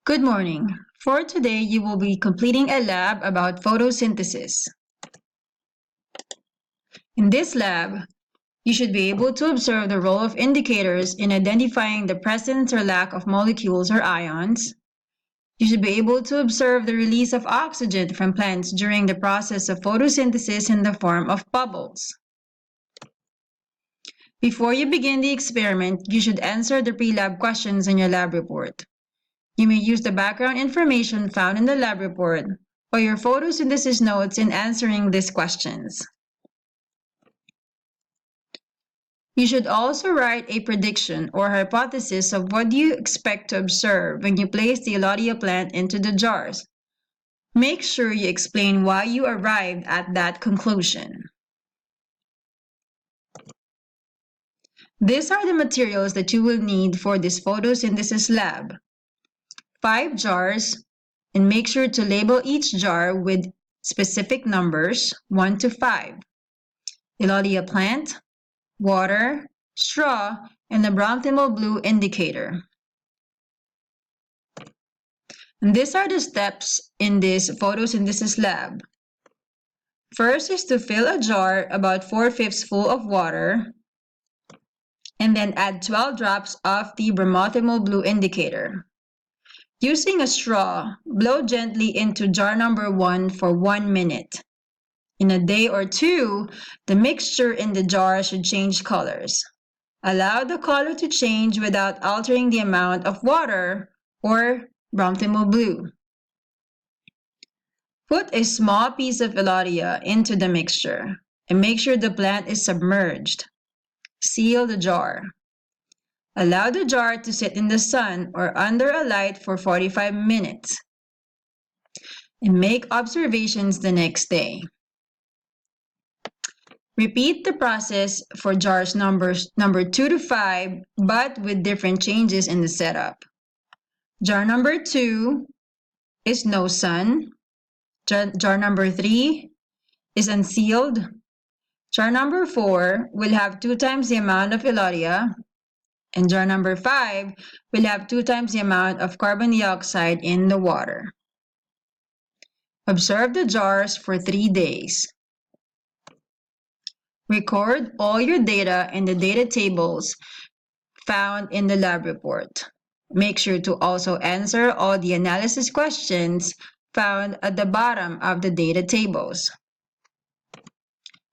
Good morning. For today, you will be completing a lab about photosynthesis. In this lab, you should be able to observe the role of indicators in identifying the presence or lack of molecules or ions. You should be able to observe the release of oxygen from plants during the process of photosynthesis in the form of bubbles. Before you begin the experiment, you should answer the pre-lab questions in your lab report. You may use the background information found in the lab report or your photosynthesis notes in answering these questions. You should also write a prediction or hypothesis of what you expect to observe when you place the Elaudia plant into the jars. Make sure you explain why you arrived at that conclusion. These are the materials that you will need for this photosynthesis lab. 5 jars, and make sure to label each jar with specific numbers 1 to 5. Elaudia plant, water, straw, and the brown thimble blue indicator. And these are the steps in this photosynthesis lab. First is to fill a jar about 4/5 full of water, and then add 12 drops of the bromothymol blue indicator. Using a straw, blow gently into jar number 1 for 1 minute. In a day or two, the mixture in the jar should change colors. Allow the color to change without altering the amount of water or brown thimble blue. Put a small piece of Elaudia into the mixture and make sure the plant is submerged. Seal the jar. Allow the jar to sit in the sun or under a light for 45 minutes and make observations the next day. Repeat the process for jars number 2 to 5, but with different changes in the setup. Jar number 2 is no sun. Jar number 3 is unsealed. Jar number 4 will have 2 times the amount of Elaudia, and jar number 5 will have 2 times the amount of carbon dioxide in the water. Observe the jars for 3 days. Record all your data in the data tables found in the lab report. Make sure to also answer all the analysis questions found at the bottom of the data tables.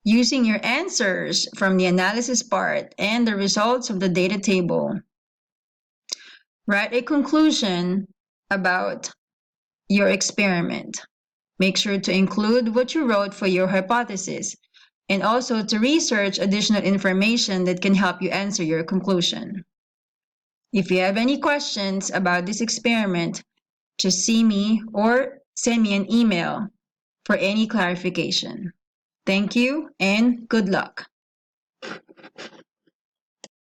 Using your answers from the analysis part and the results of the data table, write a conclusion about your experiment. Make sure to include what you wrote for your hypothesis and also to research additional information that can help you answer your conclusion. If you have any questions about this experiment, just see me or send me an email for any clarification. Thank you and good luck.